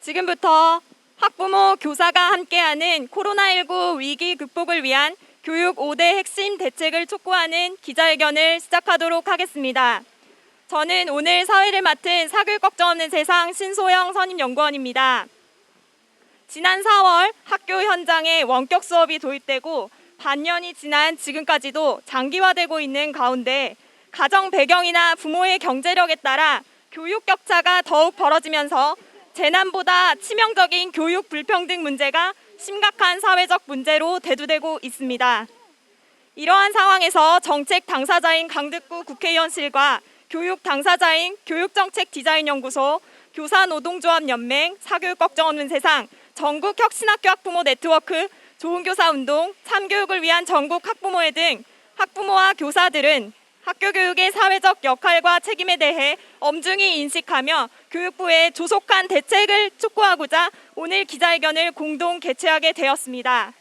지금부터 학부모, 교사가 함께하는 코로나19 위기 극복을 위한 교육 5대 핵심 대책을 촉구하는 기자회견을 시작하도록 하겠습니다. 저는 오늘 사회를 맡은 사교육 걱정 없는 세상 신소영 선임연구원입니다. 지난 4월 학교 현장에 원격 수업이 도입되고 반년이 지난 지금까지도 장기화되고 있는 가운데 가정 배경이나 부모의 경제력에 따라 교육 격차가 더욱 벌어지면서 재난보다 치명적인 교육 불평등 문제가 심각한 사회적 문제로 대두되고 있습니다. 이러한 상황에서 정책 당사자인 강득구 국회의원실과 교육 당사자인 교육정책디자인연구소, 교사노동조합연맹, 사교육 걱정 없는 세상, 전국혁신학교 학부모 네트워크, 좋은교사운동, 참교육을 위한 전국 학부모회 등 학부모와 교사들은 학교 교육의 사회적 역할과 책임에 대해 엄중히 인식하며 교육부의 조속한 대책을 촉구하고자 오늘 기자회견을 공동 개최하게 되었습니다.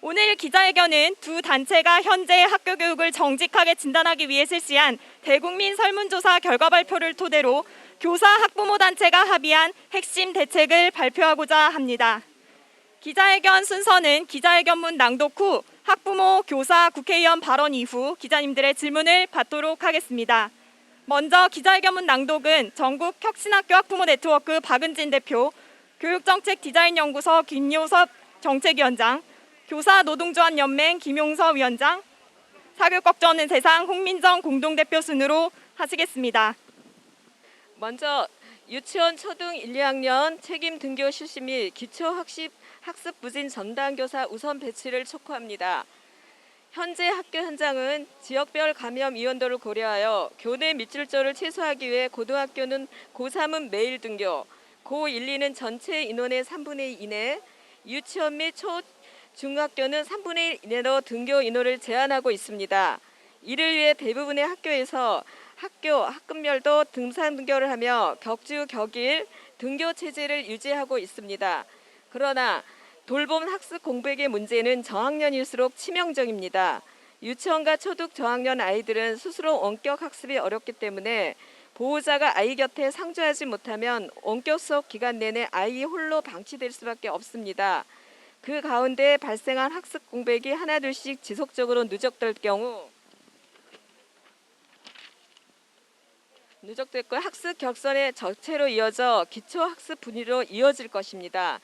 오늘 기자회견은 두 단체가 현재 학교 교육을 정직하게 진단하기 위해 실시한 대국민 설문조사 결과 발표를 토대로 교사 학부모 단체가 합의한 핵심 대책을 발표하고자 합니다. 기자회견 순서는 기자회견문 낭독 후 학부모, 교사, 국회의원 발언 이후 기자님들의 질문을 받도록 하겠습니다. 먼저 기자회견문 낭독은 전국혁신학교 학부모 네트워크 박은진 대표, 교육정책디자인연구소 김요섭 정책위원장, 교사노동조합연맹 김용서 위원장, 사교육 걱정 없는 세상 홍민정 공동대표 순으로 하시겠습니다. 먼저 유치원 초등 1, 2학년 책임 등교 실시 및 학습 부진 전담 교사 우선 배치를 촉구합니다. 현재 학교 현장은 지역별 감염 위험도를 고려하여 교내密집도를 최소화하기 위해 고등학교는 고3은 매일 등교, 고1, 2는 전체 인원의 3분의 2 이내, 유치원 및 중학교는 3분의 1 이내로 등교 인원을 제한하고 있습니다. 이를 위해 대부분의 학교에서 학급별도 등산 등교를 하며 격주 격일 등교 체제를 유지하고 있습니다. 그러나 돌봄 학습 공백의 문제는 저학년일수록 치명적입니다. 유치원과 초등 저학년 아이들은 스스로 원격 학습이 어렵기 때문에 보호자가 아이 곁에 상주하지 못하면 원격 수업 기간 내내 아이 홀로 방치될 수밖에 없습니다. 그 가운데 발생한 학습 공백이 하나둘씩 지속적으로 누적될 경우 학습 격선의 적체로 이어져 기초학습 분위로 이어질 것입니다.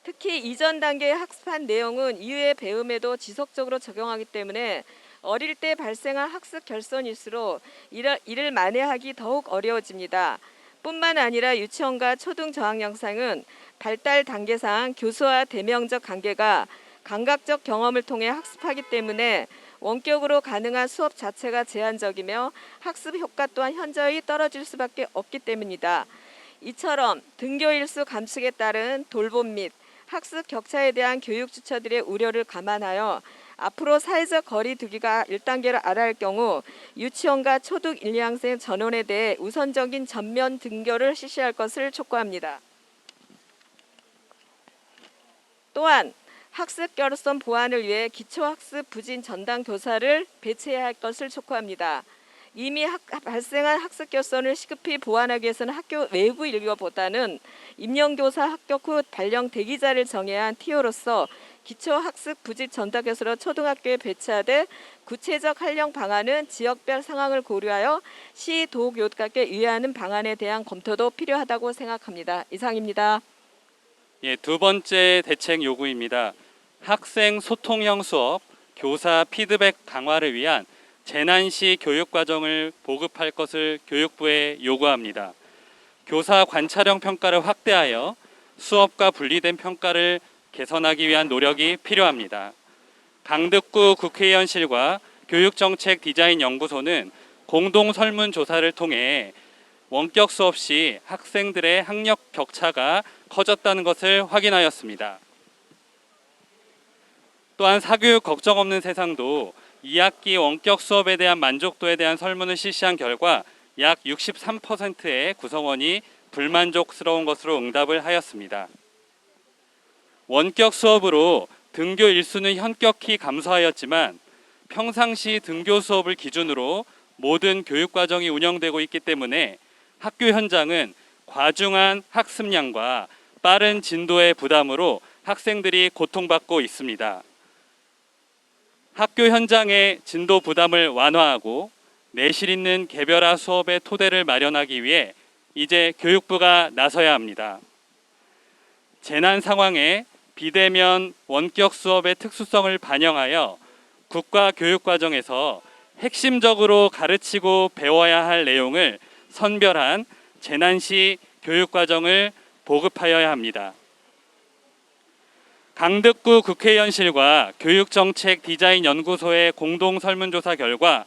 특히 이전 단계에 학습한 내용은 이후의 배움에도 지속적으로 적용하기 때문에 어릴 때 발생한 학습 결손일수록 이를 만회하기 더욱 어려워집니다. 뿐만 아니라 유치원과 초등 저학년상은 발달 단계상 교수와 대면적 관계가 감각적 경험을 통해 학습하기 때문에 원격으로 가능한 수업 자체가 제한적이며 학습 효과 또한 현저히 떨어질 수밖에 없기 때문입니다. 이처럼 등교 일수 감축에 따른 돌봄 및 학습 격차에 대한 교육 주처들의 우려를 감안하여 앞으로 사회적 거리 두기가 1단계로 알아할 경우 유치원과 초등 1, 2학생 전원에 대해 우선적인 전면 등교를 실시할 것을 촉구합니다. 또한 학습 결손 보완을 위해 기초학습 부진 전담 교사를 배치해야 할 것을 촉구합니다. 이미 발생한 학습 결손을 시급히 보완하기 위해서는 학교 외부 인력보다는 임용교사 합격 후 발령 대기자를 정해야 한 TO로서 기초학습 부진 전담 교사로 초등학교에 배치하되 구체적 활용 방안은 지역별 상황을 고려하여 시, 도 교육각에 유의하는 방안에 대한 검토도 필요하다고 생각합니다. 이상입니다. 두 번째 대책 요구입니다. 학생 소통형 수업, 교사 피드백 강화를 위한 재난시 교육과정을 보급할 것을 교육부에 요구합니다. 교사 관찰형 평가를 확대하여 수업과 분리된 평가를 개선하기 위한 노력이 필요합니다. 강득구 국회의원실과 교육정책디자인연구소는 공동 설문조사를 통해 원격 수업 시 학생들의 학력 격차가 커졌다는 것을 확인하였습니다. 또한 사교육 걱정 없는 세상도 2학기 원격 수업에 대한 만족도에 대한 설문을 실시한 결과 약 63%의 구성원이 불만족스러운 것으로 응답을 하였습니다. 원격 수업으로 등교 일수는 현격히 감소하였지만 평상시 등교 수업을 기준으로 모든 교육과정이 운영되고 있기 때문에 학교 현장은 과중한 학습량과 빠른 진도의 부담으로 학생들이 고통받고 있습니다. 학교 현장의 진도 부담을 완화하고 내실 있는 개별화 수업의 토대를 마련하기 위해 이제 교육부가 나서야 합니다. 재난 상황에 비대면 원격 수업의 특수성을 반영하여 국가 교육 과정에서 핵심적으로 가르치고 배워야 할 내용을 선별한 재난시 교육 과정을 보급하여야 합니다. 강덕구 국회의원실과 교육정책디자인연구소의 공동 설문조사 결과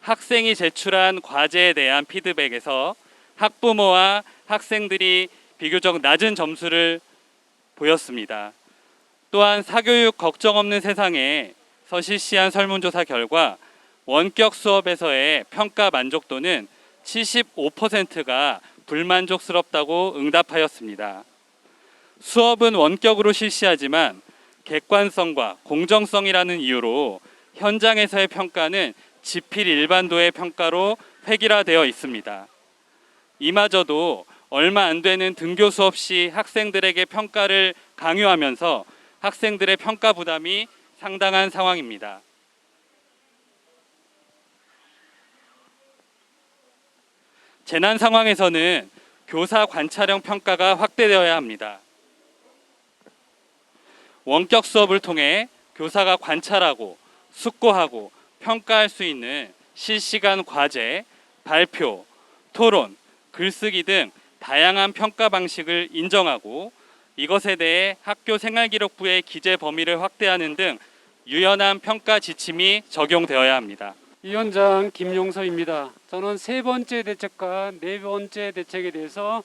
학생이 제출한 과제에 대한 피드백에서 학부모와 학생들이 비교적 낮은 점수를 보였습니다. 또한 사교육 걱정 없는 세상에서 실시한 설문조사 결과 원격 수업에서의 평가 만족도는 75%가 불만족스럽다고 응답하였습니다. 수업은 원격으로 실시하지만 객관성과 공정성이라는 이유로 현장에서의 평가는 지필 일반도의 평가로 획일화되어 있습니다. 이마저도 얼마 안 되는 등교 수업 시 학생들에게 평가를 강요하면서 학생들의 평가 부담이 상당한 상황입니다. 재난 상황에서는 교사 관찰형 평가가 확대되어야 합니다. 원격 수업을 통해 교사가 관찰하고 숙고하고 평가할 수 있는 실시간 과제, 발표, 토론, 글쓰기 등 다양한 평가 방식을 인정하고 이것에 대해 학교 생활기록부의 기재 범위를 확대하는 등 유연한 평가 지침이 적용되어야 합니다. 위원장 김용서입니다. 저는 세 번째 대책과 네 번째 대책에 대해서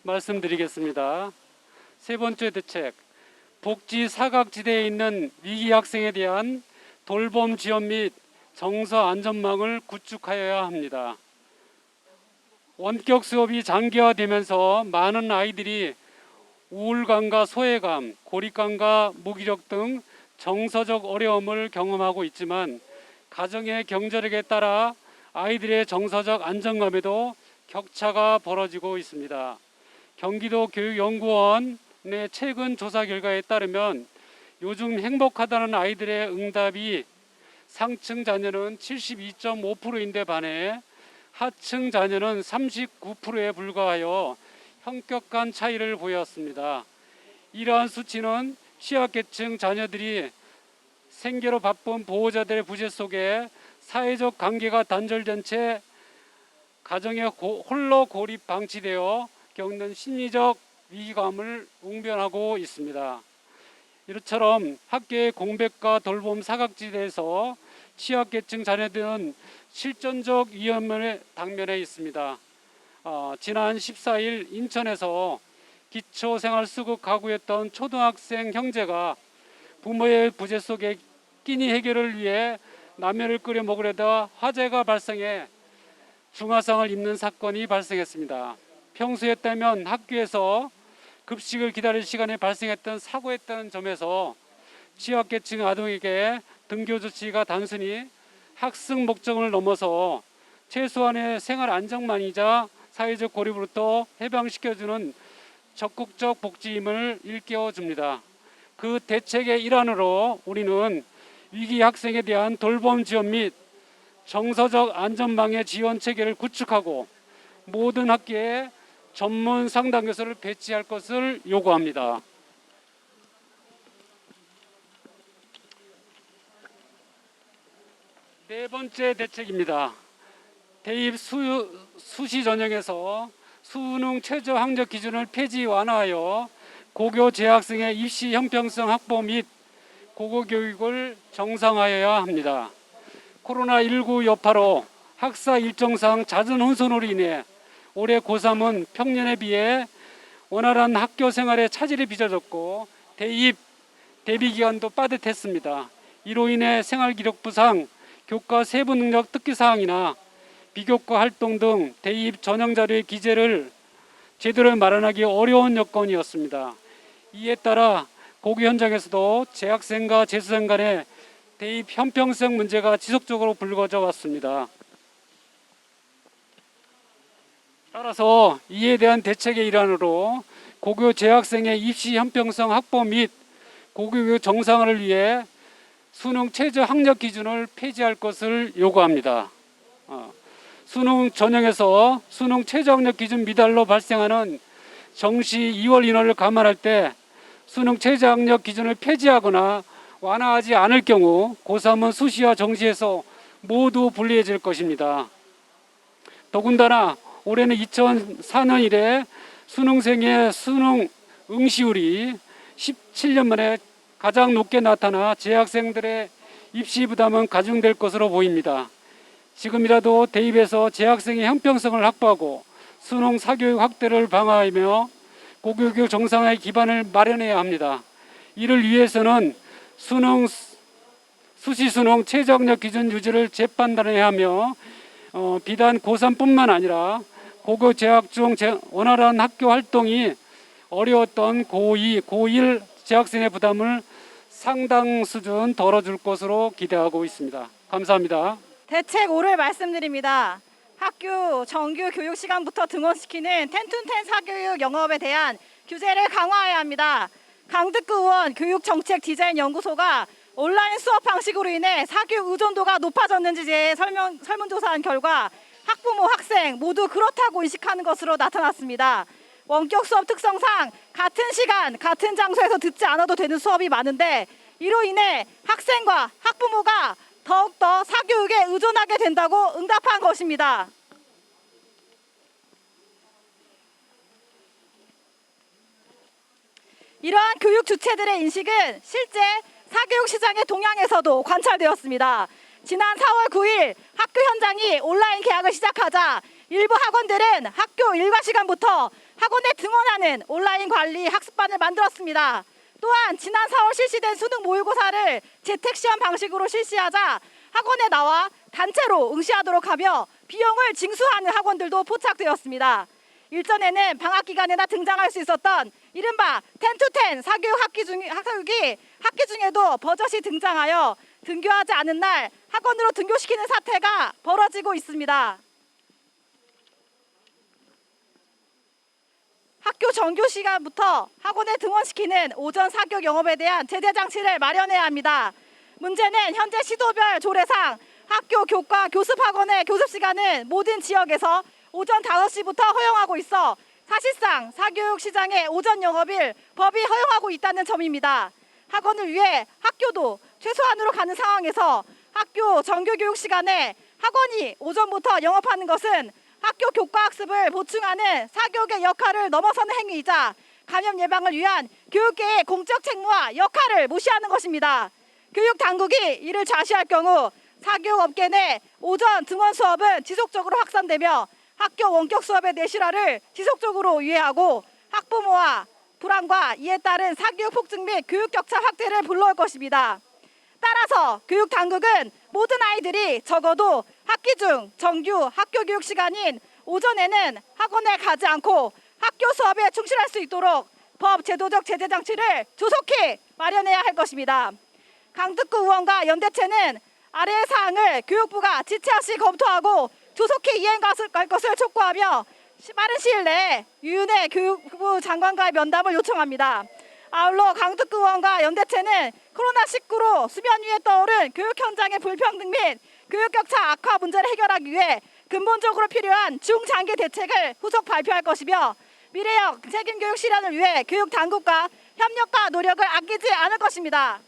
말씀드리겠습니다. 세 번째 대책, 복지 사각지대에 있는 위기 학생에 대한 돌봄 지원 및 정서 안전망을 구축하여야 합니다. 원격 수업이 장기화되면서 많은 아이들이 우울감과 소외감, 고립감과 무기력 등 정서적 어려움을 경험하고 있지만 가정의 경제력에 따라 아이들의 정서적 안정감에도 격차가 벌어지고 있습니다. 경기도 교육연구원의 최근 조사 결과에 따르면 요즘 행복하다는 아이들의 응답이 상층 자녀는 72.5%인데 반해 하층 자녀는 39%에 불과하여 현격한 차이를 보였습니다. 이러한 수치는 취약계층 자녀들이 생계로 바쁜 보호자들의 부재 속에 사회적 관계가 단절된 채 가정에 홀로 고립 방치되어 겪는 심리적 위기감을 웅변하고 있습니다. 이처럼 학교의 공백과 돌봄 사각지대에서 취약계층 자녀들은 실존적 위험에 당면해 있습니다. 지난 14일 인천에서 기초생활수급 가구였던 초등학생 형제가 부모의 부재 속에 끼니 해결을 위해 라면을 끓여 먹으려다 화재가 발생해 중화상을 입는 사건이 발생했습니다. 평소였다면 학교에서 급식을 기다릴 시간에 발생했던 사고였다는 점에서 취약계층 아동에게 등교 조치가 단순히 학습 목적을 넘어서 최소한의 생활 안정만이자 사회적 고립으로부터 해방시켜주는 적극적 복지임을 일깨워줍니다. 그 대책의 일환으로 우리는 위기 학생에 대한 돌봄 지원 및 정서적 안전망의 지원 체계를 구축하고 모든 학교에 전문 상담교사를 배치할 것을 요구합니다. 네 번째 대책입니다. 대입 수시 전형에서 수능 최저 학력 기준을 폐지 완화하여 고교 재학생의 입시 형평성 확보 및 고교 교육을 정상화해야 합니다. 코로나19 여파로 학사 일정상 잦은 혼선으로 인해 올해 고3은 평년에 비해 원활한 학교 생활에 차질이 빚어졌고 대입 대비 기간도 빠듯했습니다. 이로 인해 생활기록부상 교과 세부 능력 특기 사항이나 비교과 활동 등 대입 전형 자료의 기재를 제대로 마련하기 어려운 여건이었습니다. 이에 따라 고교 현장에서도 재학생과 재수생 간의 대입 형평성 문제가 지속적으로 불거져 왔습니다. 따라서 이에 대한 대책의 일환으로 고교 재학생의 입시 형평성 확보 및 고교 정상화를 위해 수능 최저 학력 기준을 폐지할 것을 요구합니다. 수능 전형에서 수능 최저 학력 기준 미달로 발생하는 정시 2월 인원을 감안할 때 수능 최저 학력 기준을 폐지하거나 완화하지 않을 경우 고3은 수시와 정시에서 모두 불리해질 것입니다. 더군다나 올해는 2004년 이래 수능생의 수능 응시율이 17년 만에 가장 높게 나타나 재학생들의 입시 부담은 가중될 것으로 보입니다. 지금이라도 대입에서 재학생의 형평성을 확보하고 수능 사교육 확대를 방어하며 고교육 정상화의 기반을 마련해야 합니다. 이를 위해서는 수시 수능 최저 학력 기준 유지를 재판단해야 하며 비단 고3뿐만 아니라 고교 재학 중 원활한 학교 활동이 어려웠던 고2, 고1 재학생의 부담을 상당 수준 덜어줄 것으로 기대하고 있습니다. 감사합니다. 대책 5를 말씀드립니다. 학교 정규 교육 시간부터 등원시키는 10-10 사교육 영업에 대한 규제를 강화해야 합니다. 강득구 의원 교육정책 디자인 연구소가 온라인 수업 방식으로 인해 사교육 의존도가 높아졌는지에 설문조사한 결과 학부모, 학생 모두 그렇다고 인식하는 것으로 나타났습니다. 원격 수업 특성상 같은 시간, 같은 장소에서 듣지 않아도 되는 수업이 많은데 이로 인해 학생과 학부모가 더욱더 사교육에 의존하게 된다고 응답한 것입니다. 이러한 교육 주체들의 인식은 실제 사교육 시장의 동향에서도 관찰되었습니다. 지난 4월 9일 학교 현장이 온라인 개학을 시작하자 일부 학원들은 학교 일과 시간부터 학원에 등원하는 온라인 관리 학습반을 만들었습니다. 또한 지난 4월 실시된 수능 모의고사를 재택시험 방식으로 실시하자 학원에 나와 단체로 응시하도록 하며 비용을 징수하는 학원들도 포착되었습니다. 일전에는 방학 기간에나 등장할 수 있었던 이른바 10-10 사교육 학기 중에도 버젓이 등장하여 등교하지 않은 날 학원으로 등교시키는 사태가 벌어지고 있습니다. 학교 정규 시간부터 학원에 등원시키는 오전 사교육 영업에 대한 제재 장치를 마련해야 합니다. 문제는 현재 시도별 조례상 학교 교과 교습 학원의 교습 시간은 모든 지역에서 오전 5시부터 허용하고 있어 사실상 사교육 시장의 오전 영업일 법이 허용하고 있다는 점입니다. 학원을 위해 학교도 최소한으로 가는 상황에서 학교 정규 교육 시간에 학원이 오전부터 영업하는 것은 학교 교과 학습을 보충하는 사교육의 역할을 넘어서는 행위이자 감염 예방을 위한 교육계의 공적 책무와 역할을 무시하는 것입니다. 교육 당국이 이를 좌시할 경우 사교육 업계 내 오전 등원 수업은 지속적으로 확산되며 학교 원격 수업의 내실화를 지속적으로 유예하고 학부모와 불안과 이에 따른 사교육 폭증 및 교육 격차 확대를 불러올 것입니다. 따라서 교육 당국은 모든 아이들이 적어도 학기 중 정규 학교 교육 시간인 오전에는 학원에 가지 않고 학교 수업에 충실할 수 있도록 법 제도적 제재 장치를 조속히 마련해야 할 것입니다. 강득구 의원과 연대체는 아래의 사항을 교육부가 지체 없이 검토하고 조속히 이행할 것을 촉구하며 빠른 시일 내에 유은혜 교육부 장관과의 면담을 요청합니다. 아울러 강득구 의원과 연대체는 코로나19로 수면 위에 떠오른 교육 현장의 불평등 및 교육 격차 악화 문제를 해결하기 위해 근본적으로 필요한 중장기 대책을 후속 발표할 것이며 미래형 책임교육 실현을 위해 교육 당국과 협력과 노력을 아끼지 않을 것입니다.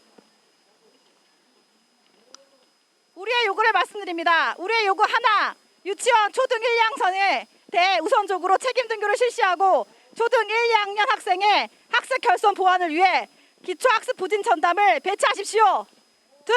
우리의 요구를 말씀드립니다. 우리의 요구 하나, 유치원 초등 1, 2학년에 대해 우선적으로 책임 등교를 실시하고 초등 1, 2학년 학생의 학습 결손 보완을 위해 기초학습 부진 전담을 배치하십시오. 둘,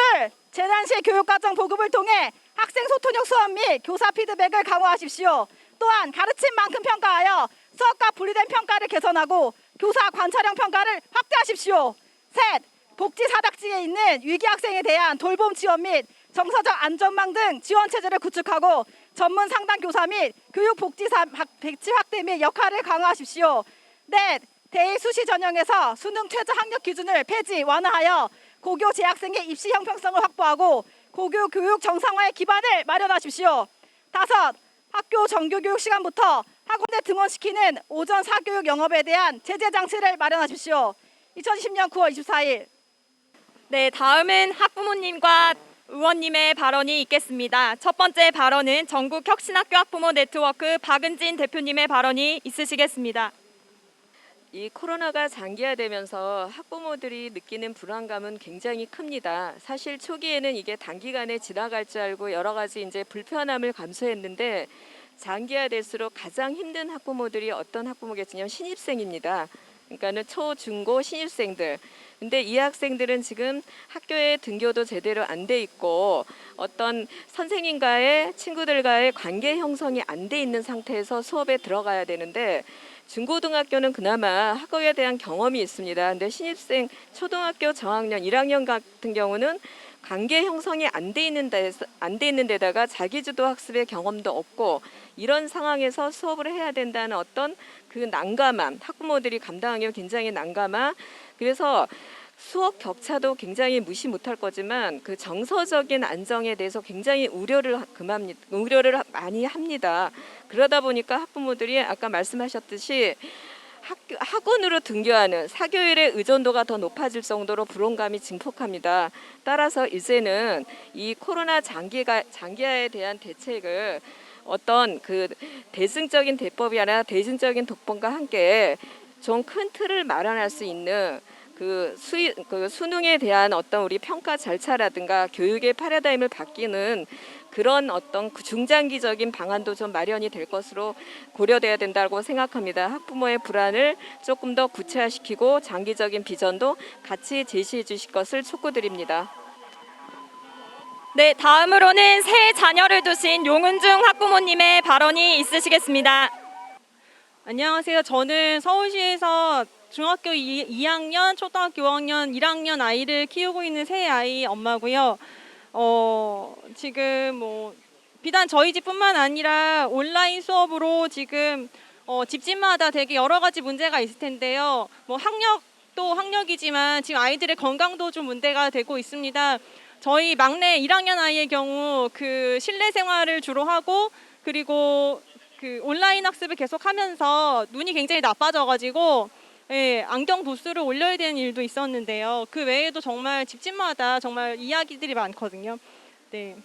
재난 시 교육과정 보급을 통해 학생 소통력 수업 및 교사 피드백을 강화하십시오. 또한 가르친 만큼 평가하여 수업과 분리된 평가를 개선하고 교사 관찰형 평가를 확대하십시오. 셋, 복지 사각지에 있는 위기 학생에 대한 돌봄 지원 및 정서적 안전망 등 지원 체제를 구축하고 전문 상담 교사 및 교육복지사 배치 확대 및 역할을 강화하십시오. 넷, 대입 수시 전형에서 수능 최저 학력 기준을 폐지 완화하여 고교 재학생의 입시 형평성을 확보하고 고교 교육 정상화의 기반을 마련하십시오. 다섯, 학교 정규 교육 시간부터 학원에 등원시키는 오전 사교육 영업에 대한 제재 장치를 마련하십시오. 2020년 9월 24일. 네, 다음은 학부모님과 의원님의 발언이 있겠습니다. 첫 번째 발언은 전국 혁신학교 학부모 네트워크 박은진 대표님의 발언이 있으시겠습니다. 이 코로나가 장기화되면서 학부모들이 느끼는 불안감은 굉장히 큽니다. 사실 초기에는 이게 단기간에 지나갈 줄 알고 여러 가지 이제 불편함을 감수했는데 장기화될수록 가장 힘든 학부모들이 어떤 학부모겠냐면 신입생입니다. 그러니까는 초, 중, 고 신입생들. 근데 이 학생들은 지금 학교에 등교도 제대로 안 돼 있고 어떤 선생님과의 친구들과의 관계 형성이 안 돼 있는 상태에서 수업에 들어가야 되는데 중고등학교는 그나마 학업에 대한 경험이 있습니다. 근데 신입생 초등학교 저학년 1학년 같은 경우는 관계 형성이 안 돼 있는 데다가 자기주도 학습의 경험도 없고 이런 상황에서 수업을 해야 된다는 어떤 그 난감함, 학부모들이 감당하기 굉장히 난감함. 그래서 수업 격차도 굉장히 무시 못할 거지만 그 정서적인 안정에 대해서 굉장히 우려를 많이 합니다. 그러다 보니까 학부모들이 아까 말씀하셨듯이 학원으로 등교하는 사교율의 의존도가 더 높아질 정도로 불안감이 증폭합니다. 따라서 이제는 이 코로나 장기화에 대한 대책을 어떤 그 대승적인 대법이 아니라 대승적인 독본과 함께 좀 큰 틀을 마련할 수 있는 그 수능에 대한 어떤 우리 평가 절차라든가 교육의 패러다임을 바뀌는 그런 어떤 중장기적인 방안도 좀 마련이 될 것으로 고려돼야 된다고 생각합니다. 학부모의 불안을 조금 더 구체화시키고 장기적인 비전도 같이 제시해 주실 것을 촉구드립니다. 네, 다음으로는 새 자녀를 두신 용은중 학부모님의 발언이 있으시겠습니다. 안녕하세요. 저는 서울시에서 중학교 2학년, 초등학교 5학년, 1학년 아이를 키우고 있는 새 아이 엄마고요. 지금 비단 저희 집뿐만 아니라 온라인 수업으로 지금 집집마다 되게 여러 가지 문제가 있을 텐데요. 학력도 학력이지만 지금 아이들의 건강도 좀 문제가 되고 있습니다. 저희 막내 1학년 아이의 경우 그 실내 생활을 주로 하고 그리고 그 온라인 학습을 계속하면서 눈이 굉장히 나빠져가지고 안경 도수를 올려야 되는 일도 있었는데요. 그 외에도 정말 집집마다 정말 이야기들이 많거든요. 네.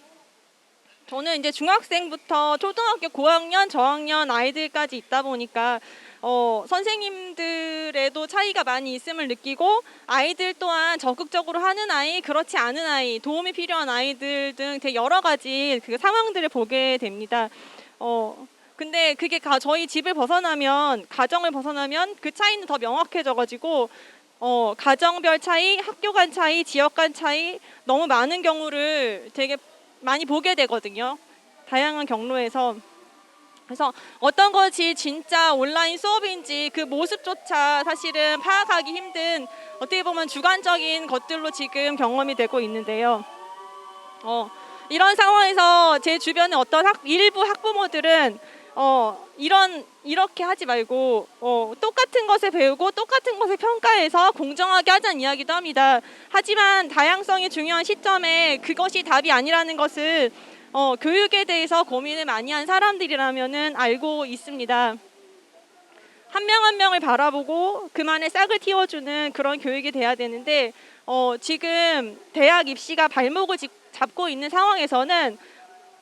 저는 이제 중학생부터 초등학교 고학년, 저학년 아이들까지 있다 보니까 선생님들에도 차이가 많이 있음을 느끼고 아이들 또한 적극적으로 하는 아이, 그렇지 않은 아이, 도움이 필요한 아이들 등 되게 여러 가지 그 상황들을 보게 됩니다. 근데 그게 저희 집을 벗어나면 가정을 벗어나면 그 차이는 더 명확해져가지고 가정별 차이, 학교 간 차이, 지역 간 차이 너무 많은 경우를 되게 많이 보게 되거든요. 다양한 경로에서. 그래서 어떤 것이 진짜 온라인 수업인지 그 모습조차 사실은 파악하기 힘든 어떻게 보면 주관적인 것들로 지금 경험이 되고 있는데요. 이런 상황에서 제 주변에 어떤 일부 학부모들은 이렇게 하지 말고 똑같은 것을 배우고 똑같은 것을 평가해서 공정하게 하자는 이야기도 합니다. 하지만 다양성이 중요한 시점에 그것이 답이 아니라는 것을 교육에 대해서 고민을 많이 한 사람들이라면은 알고 있습니다. 한 명 한 명을 바라보고 그만의 싹을 틔워주는 그런 교육이 돼야 되는데 지금 대학 입시가 발목을 잡고 있는 상황에서는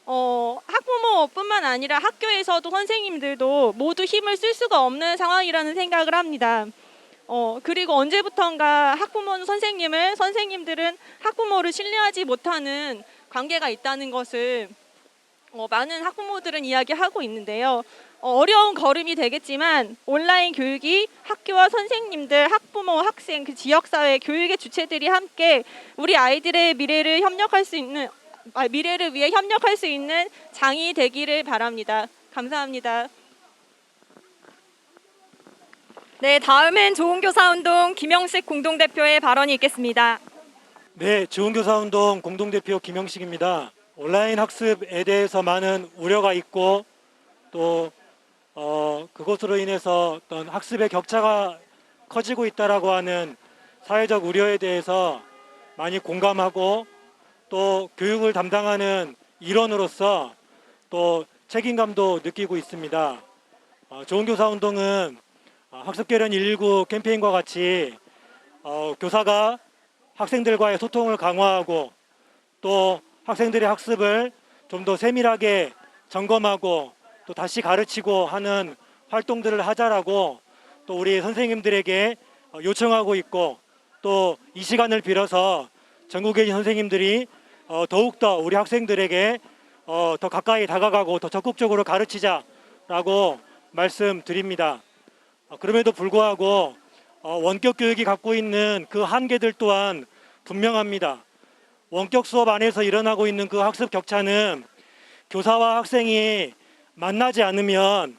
학부모뿐만 아니라 학교에서도 선생님들도 모두 힘을 쓸 수가 없는 상황이라는 생각을 합니다. 그리고 언제부턴가 학부모는 선생님을, 선생님들은 학부모를 신뢰하지 못하는 관계가 있다는 것을 많은 학부모들은 이야기하고 있는데요. 어려운 걸음이 되겠지만 온라인 교육이 학교와 선생님들, 학부모, 학생, 그 지역사회, 교육의 주체들이 함께 우리 아이들의 미래를 위해 협력할 수 있는 장이 되기를 바랍니다. 감사합니다. 네, 다음은 좋은교사운동 김영식 공동대표의 발언이 있겠습니다. 네, 좋은교사운동 공동대표 김영식입니다. 온라인 학습에 대해서 많은 우려가 있고 또 그것으로 인해서 어떤 학습의 격차가 커지고 있다라고 하는 사회적 우려에 대해서 많이 공감하고 또 교육을 담당하는 일원으로서 또 책임감도 느끼고 있습니다. 좋은 교사 운동은 학습결연 119 캠페인과 같이 교사가 학생들과의 소통을 강화하고 또 학생들의 학습을 좀 더 세밀하게 점검하고 또 다시 가르치고 하는 활동들을 하자라고 또 우리 선생님들에게 요청하고 있고, 또 이 시간을 빌어서 전국에 있는 선생님들이 더욱더 우리 학생들에게 더 가까이 다가가고 더 적극적으로 가르치자라고 말씀드립니다. 그럼에도 불구하고 원격 교육이 갖고 있는 그 한계들 또한 분명합니다. 원격 수업 안에서 일어나고 있는 그 학습 격차는 교사와 학생이 만나지 않으면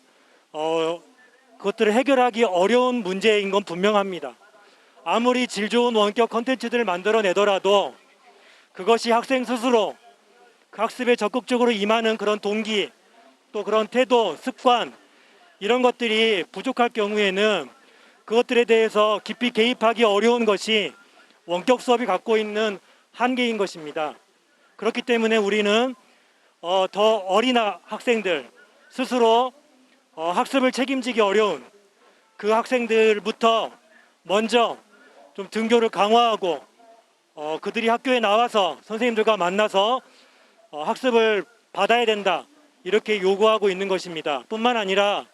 그것들을 해결하기 어려운 문제인 건 분명합니다. 아무리 질 좋은 원격 콘텐츠들을 만들어내더라도 그것이 학생 스스로 그 학습에 적극적으로 임하는 그런 동기, 또 그런 태도, 습관, 이런 것들이 부족할 경우에는 그것들에 대해서 깊이 개입하기 어려운 것이 원격 수업이 갖고 있는 한계인 것입니다. 그렇기 때문에 우리는 더 어린 학생들, 스스로 학습을 책임지기 어려운 그 학생들부터 먼저 좀 등교를 강화하고 그들이 학교에 나와서 선생님들과 만나서 학습을 받아야 된다, 이렇게 요구하고 있는 것입니다. 뿐만 아니라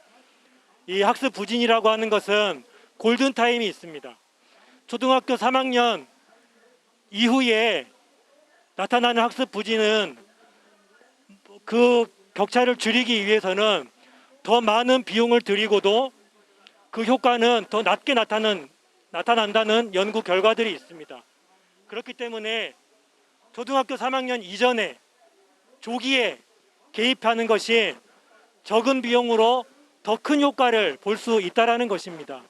이 학습 부진이라고 하는 것은 골든타임이 있습니다. 초등학교 3학년 이후에 나타나는 학습 부진은 그 격차를 줄이기 위해서는 더 많은 비용을 들이고도 그 효과는 더 낮게 나타난다는 연구 결과들이 있습니다. 그렇기 때문에 초등학교 3학년 이전에 조기에 개입하는 것이 적은 비용으로 더 큰 효과를 볼 수 있다는 것입니다.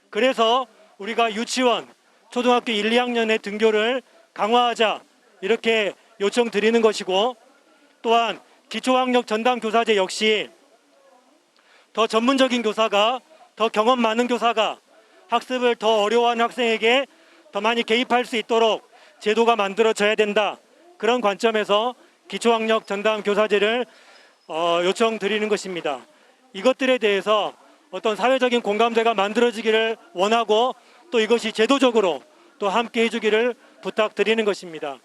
그래서 우리가 유치원, 초등학교 1, 2학년의 등교를 강화하자, 이렇게 요청드리는 것이고, 또한 기초학력 전담 교사제 역시 더 전문적인 교사가, 더 경험 많은 교사가 학습을 더 어려워하는 학생에게 더 많이 개입할 수 있도록 제도가 만들어져야 된다, 그런 관점에서 기초학력 전담 교사제를 요청드리는 것입니다. 이것들에 대해서 어떤 사회적인 공감대가 만들어지기를 원하고, 또 이것이 제도적으로 또 함께 해주기를 부탁드리는 것입니다.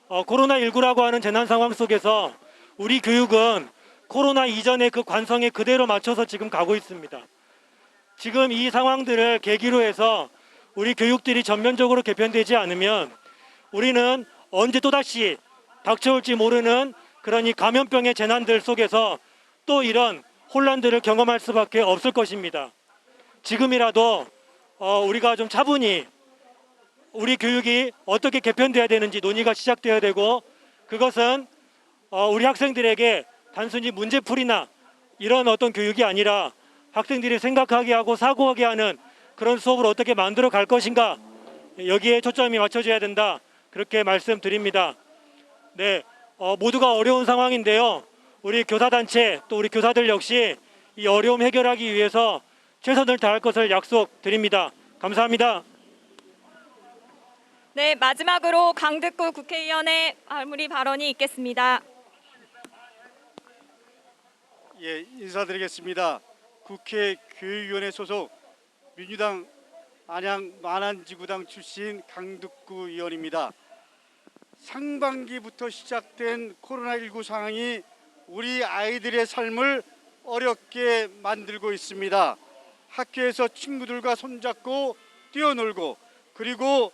코로나19라고 하는 재난 상황 속에서 우리 교육은 코로나 이전의 그 관성에 그대로 맞춰서 지금 가고 있습니다. 지금 이 상황들을 계기로 해서 우리 교육들이 전면적으로 개편되지 않으면 우리는 언제 또다시 닥쳐올지 모르는 그런 이 감염병의 재난들 속에서 또 이런 혼란들을 경험할 수밖에 없을 것입니다. 지금이라도 우리가 좀 차분히 우리 교육이 어떻게 개편돼야 되는지 논의가 시작돼야 되고, 그것은 우리 학생들에게 단순히 문제풀이나 이런 어떤 교육이 아니라 학생들이 생각하게 하고 사고하게 하는 그런 수업을 어떻게 만들어 갈 것인가, 여기에 초점이 맞춰져야 된다, 그렇게 말씀드립니다. 네, 모두가 어려운 상황인데요. 우리 교사단체, 또 우리 교사들 역시 이 어려움 해결하기 위해서 최선을 다할 것을 약속드립니다. 감사합니다. 네, 마지막으로 강득구 국회의원의 마무리 발언이 있겠습니다. 예, 인사드리겠습니다. 국회 교육위원회 소속 민주당 안양 만안지구당 출신 강득구 의원입니다. 상반기부터 시작된 코로나19 상황이 우리 아이들의 삶을 어렵게 만들고 있습니다. 학교에서 친구들과 손잡고 뛰어놀고, 그리고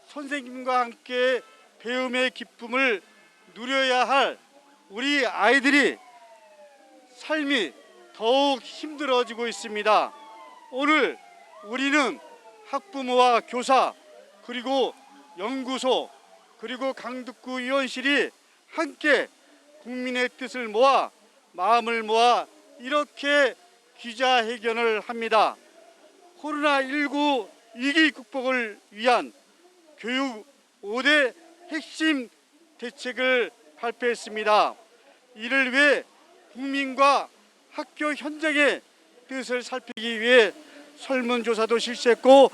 선생님과 함께 배움의 기쁨을 누려야 할 우리 아이들이 삶이 더욱 힘들어지고 있습니다. 오늘 우리는 학부모와 교사, 그리고 연구소, 그리고 강득구 의원실이 함께 국민의 뜻을 모아, 마음을 모아 이렇게 기자회견을 합니다. 코로나19 위기 극복을 위한 교육 5대 핵심 대책을 발표했습니다. 이를 위해 국민과 학교 현장의 뜻을 살피기 위해 설문조사도 실시했고,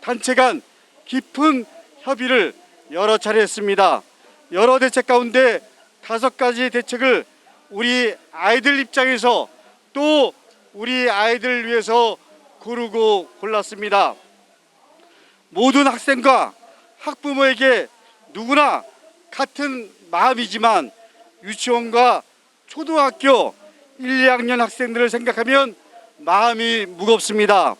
단체 간 깊은 협의를 여러 차례 했습니다. 여러 대책 가운데 5가지 대책을 우리 아이들 입장에서 또 우리 아이들을 위해서 고르고 골랐습니다. 모든 학생과 학부모에게 누구나 같은 마음이지만 유치원과 초등학교 1, 2학년 학생들을 생각하면 마음이 무겁습니다.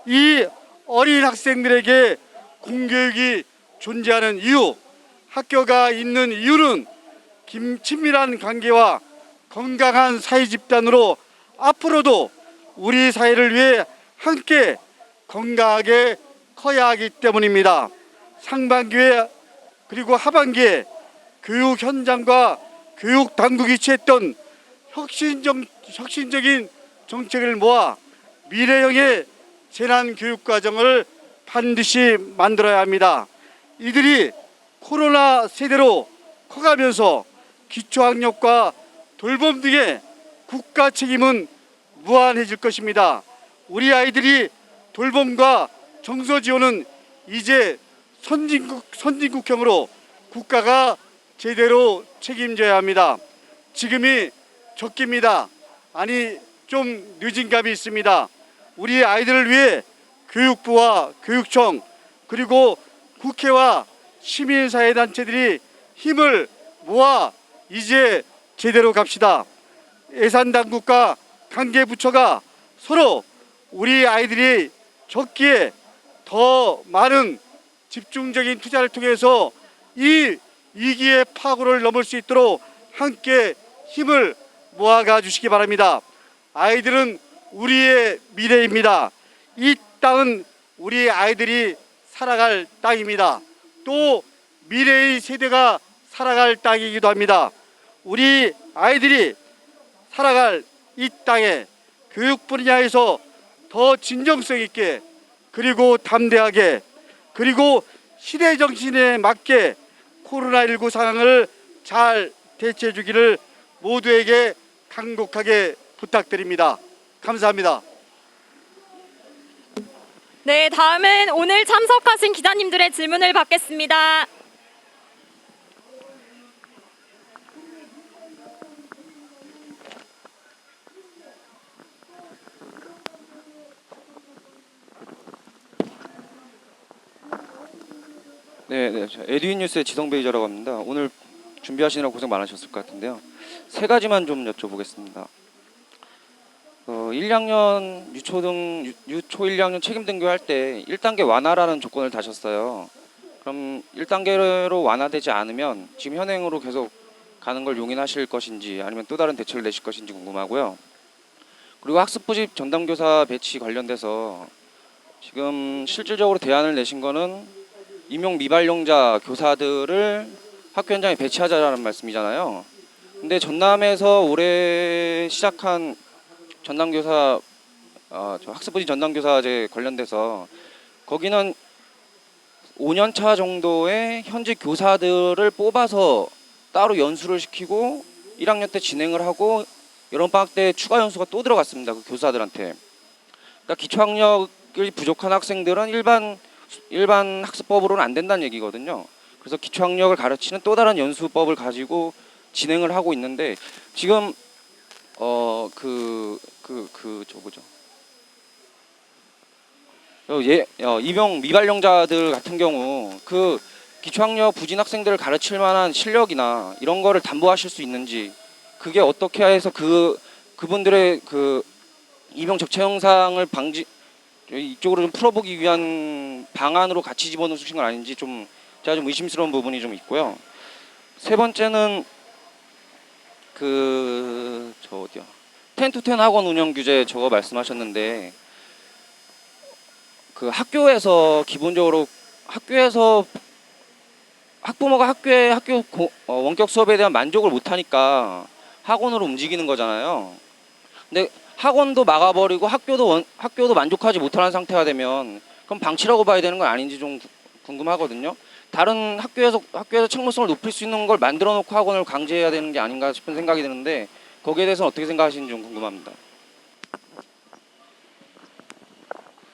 이 어린 학생들에게 공교육이 존재하는 이유, 학교가 있는 이유는 친밀한 관계와 건강한 사회 집단으로 앞으로도 우리 사회를 위해 함께 건강하게 커야 하기 때문입니다. 상반기에 그리고 하반기에 교육 현장과 교육 당국이 취했던 혁신적인 정책을 모아 미래형의 재난교육과정을 반드시 만들어야 합니다. 이들이 코로나 세대로 커가면서 기초학력과 돌봄 등의 국가 책임은 무한해질 것입니다. 우리 아이들이 돌봄과 정서 지원은 이제 선진국형으로 국가가 제대로 책임져야 합니다. 지금이 적기입니다. 아니 좀 늦은 감이 있습니다. 우리 아이들을 위해 교육부와 교육청 그리고 국회와 시민사회단체들이 힘을 모아 이제 제대로 갑시다. 예산당국과 관계부처가 서로 우리 아이들이 적기에 더 많은 집중적인 투자를 통해서 이 위기의 파고를 넘을 수 있도록 함께 힘을 모아가 주시기 바랍니다. 아이들은 우리의 미래입니다. 이 땅은 우리 아이들이 살아갈 땅입니다. 또 미래의 세대가 살아갈 땅이기도 합니다. 우리 아이들이 살아갈 이 땅에 교육 분야에서 더 진정성 있게 그리고 담대하게 그리고 시대 정신에 맞게 코로나19 상황을 잘 대처해 주기를 모두에게 간곡하게 부탁드립니다. 감사합니다. 네, 다음은 오늘 참석하신 기자님들의 질문을 받겠습니다. 네, 저 에듀윈 뉴스의 지성배 기자라고 합니다. 오늘 준비하시느라 고생 많으셨을 것 같은데요. 세 가지만 좀 여쭤보겠습니다. 1, 2학년 유초 1, 2학년 책임 등교할 때 1단계 완화라는 조건을 다셨어요. 그럼 1단계로 완화되지 않으면 지금 현행으로 계속 가는 걸 용인하실 것인지 아니면 또 다른 대책을 내실 것인지 궁금하고요. 그리고 학습부집 전담교사 배치 관련돼서 지금 실질적으로 대안을 내신 거는 임용 미발령자 교사들을 학교 현장에 배치하자라는 말씀이잖아요. 근데 전남에서 올해 시작한 전담교사 학습부집 전담교사제 관련돼서 거기는 5년차 정도의 현직 교사들을 뽑아서 따로 연수를 시키고 1학년 때 진행을 하고 여름방학 때 추가 연수가 또 들어갔습니다. 그 교사들한테. 그러니까 기초학력이 부족한 학생들은 일반 학습법으로는 안 된다는 얘기거든요. 그래서 기초학력을 가르치는 또 다른 연수법을 가지고 진행을 하고 있는데 지금 임용 미발령자들 같은 경우 그 기초학력 부진 학생들을 가르칠 만한 실력이나 이런 거를 담보하실 수 있는지 그게 어떻게 해서 그분들의 그 임용 적체 현상을 이쪽으로 좀 풀어보기 위한 방안으로 같이 집어넣으신 건 아닌지 제가 좀 의심스러운 부분이 좀 있고요. 세 번째는 10-10 학원 운영 규제 저거 말씀하셨는데 그 학교에서 기본적으로 학부모가 학교 원격 수업에 대한 만족을 못하니까 학원으로 움직이는 거잖아요. 근데 학원도 막아버리고 학교도 만족하지 못하는 상태가 되면 그럼 방치라고 봐야 되는 건 아닌지 좀 궁금하거든요. 다른 학교에서 책무성을 높일 수 있는 걸 만들어 놓고 학원을 강제해야 되는 게 아닌가 싶은 생각이 드는데 거기에 대해서는 어떻게 생각하시는지 좀 궁금합니다.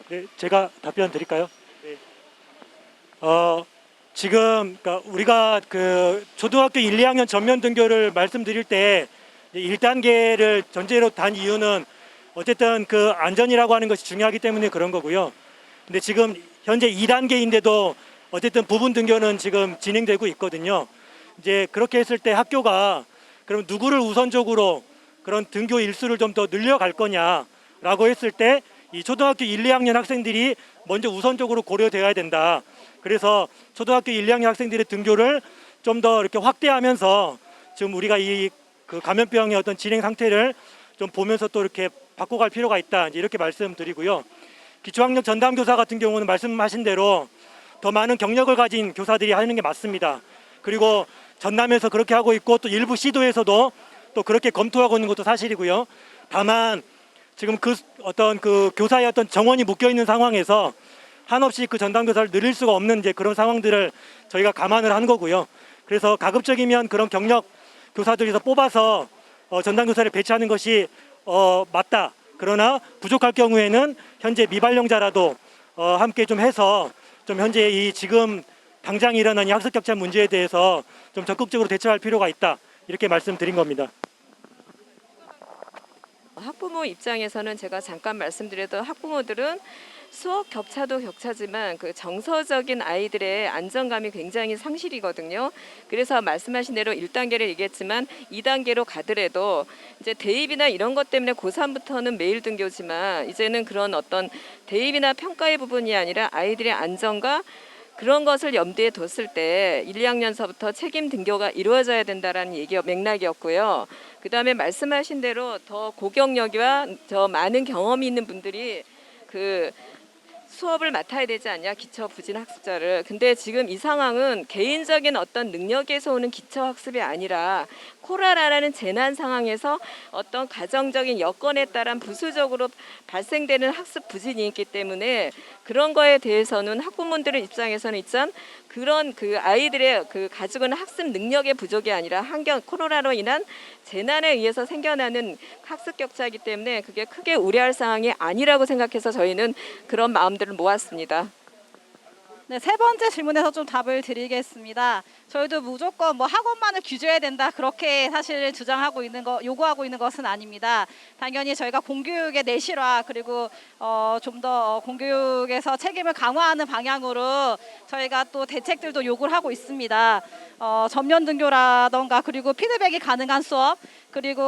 네, 제가 답변 드릴까요? 네. 지금 그러니까 우리가 그 초등학교 1, 2학년 전면 등교를 말씀드릴 때 1단계를 전제로 단 이유는 어쨌든 그 안전이라고 하는 것이 중요하기 때문에 그런 거고요. 근데 지금 현재 2단계인데도 어쨌든 부분 등교는 지금 진행되고 있거든요. 이제 그렇게 했을 때 학교가 그럼 누구를 우선적으로 그런 등교 일수를 좀 더 늘려갈 거냐라고 했을 때 이 초등학교 1, 2학년 학생들이 먼저 우선적으로 고려되어야 된다. 그래서 초등학교 1, 2학년 학생들의 등교를 좀 더 이렇게 확대하면서 지금 우리가 이 그 감염병의 어떤 진행 상태를 좀 보면서 또 이렇게 바꿔갈 필요가 있다. 이제 이렇게 말씀드리고요. 기초학력 전담 교사 같은 경우는 말씀하신 대로 더 많은 경력을 가진 교사들이 하는 게 맞습니다. 그리고 전남에서 그렇게 하고 있고 또 일부 시도에서도 또 그렇게 검토하고 있는 것도 사실이고요. 다만 지금 그 어떤 그 교사의 어떤 정원이 묶여 있는 상황에서 한없이 그 전담 교사를 늘릴 수가 없는 이제 그런 상황들을 저희가 감안을 한 거고요. 그래서 가급적이면 그런 경력 교사들에서 뽑아서 전담 교사를 배치하는 것이 맞다. 그러나 부족할 경우에는 현재 미발령자라도 함께 좀 해서 좀 현재 이 지금 당장 일어난 이 학습 격차 문제에 대해서 좀 적극적으로 대처할 필요가 있다. 이렇게 말씀드린 겁니다. 학부모 입장에서는 제가 잠깐 말씀드려도 학부모들은 수업 격차도 격차지만 그 정서적인 아이들의 안정감이 굉장히 상실이거든요. 그래서 말씀하신 대로 1단계를 얘기했지만 2단계로 가더라도 이제 대입이나 이런 것 때문에 고3부터는 매일 등교지만 이제는 그런 어떤 대입이나 평가의 부분이 아니라 아이들의 안정과 그런 것을 염두에 뒀을 때 1, 2학년서부터 책임 등교가 이루어져야 된다라는 맥락이었고요. 그다음에 말씀하신 대로 더 고경력과 더 많은 경험이 있는 분들이 그 수업을 맡아야 되지 않냐, 기초 부진 학습자를. 근데 지금 이 상황은 개인적인 어떤 능력에서 오는 기초 학습이 아니라 코로나라는 재난 상황에서 어떤 가정적인 여건에 따른 부수적으로 발생되는 학습 부진이 있기 때문에 그런 거에 대해서는 학부모들의 입장에서는 일단 그런 그 아이들의 그 가지고 있는 학습 능력의 부족이 아니라 코로나로 인한 재난에 의해서 생겨나는 학습 격차이기 때문에 그게 크게 우려할 상황이 아니라고 생각해서 저희는 그런 마음들을 모았습니다. 네, 세 번째 질문에서 좀 답을 드리겠습니다. 저희도 무조건 뭐 학원만을 규제해야 된다 그렇게 사실 주장하고 있는 거 요구하고 있는 것은 아닙니다. 당연히 저희가 공교육의 내실화 그리고 좀 더 공교육에서 책임을 강화하는 방향으로 저희가 또 대책들도 요구를 하고 있습니다. 전면 등교라던가 그리고 피드백이 가능한 수업 그리고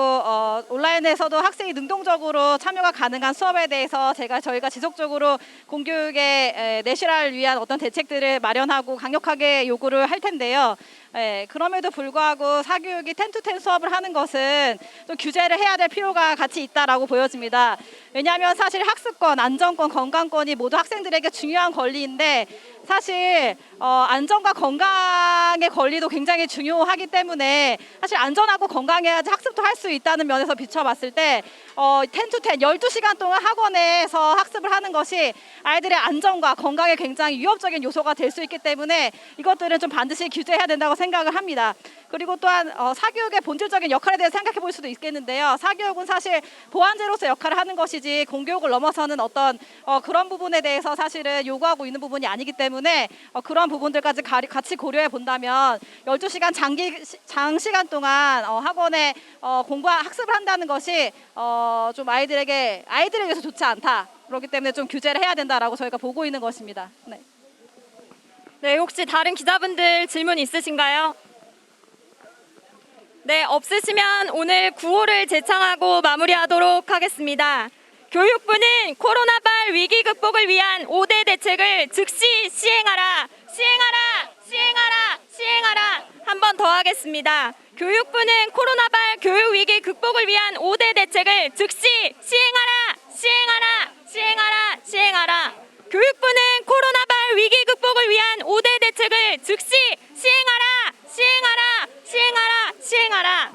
온라인에서도 학생이 능동적으로 참여가 가능한 수업에 대해서 저희가 지속적으로 공교육의 내실화를 위한 어떤 대책들을 마련하고 강력하게 요구를 할 텐데요. 그럼에도 불구하고 사교육이 10-10 수업을 하는 것은 좀 규제를 해야 될 필요가 같이 있다라고 보여집니다. 왜냐하면 사실 학습권, 안전권, 건강권이 모두 학생들에게 중요한 권리인데 사실 안전과 건강의 권리도 굉장히 중요하기 때문에 사실 안전하고 건강해야지 학습도 할 수 있다는 면에서 비춰봤을 때 10-10, 12시간 동안 학원에서 학습을 하는 것이 아이들의 안전과 건강에 굉장히 위협적인 요소가 될 수 있기 때문에 이것들은 좀 반드시 규제해야 된다고 생각을 합니다. 그리고 또한 사교육의 본질적인 역할에 대해서 생각해 볼 수도 있겠는데요. 사교육은 사실 보완제로서 역할을 하는 것이지 공교육을 넘어서는 어떤 그런 부분에 대해서 사실은 요구하고 있는 부분이 아니기 때문에 그런 부분들까지 같이 고려해 본다면 12시간 장시간 동안 학원에 학습을 한다는 것이 좀 아이들에게서 좋지 않다. 그렇기 때문에 좀 규제를 해야 된다라고 저희가 보고 있는 것입니다. 네. 네, 혹시 다른 기자분들 질문 있으신가요? 네, 없으시면 오늘 구호를 제창하고 마무리하도록 하겠습니다. 교육부는 코로나발 위기 극복을 위한 5대 대책을 즉시 시행하라, 시행하라, 시행하라, 시행하라. 한 번 더 하겠습니다. 교육부는 코로나발 교육 위기 극복을 위한 5대 대책을 즉시 시행하라, 시행하라, 시행하라, 시행하라. 교육부는 코로나발 위기 극복을 위한 5대 대책을 즉시 시행하라, 시행하라, 시행하라, 시행하라.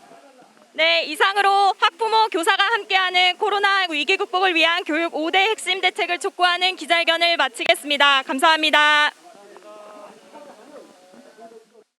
네, 이상으로 학부모, 교사가 함께하는 코로나 위기 극복을 위한 교육 5대 핵심 대책을 촉구하는 기자회견을 마치겠습니다. 감사합니다.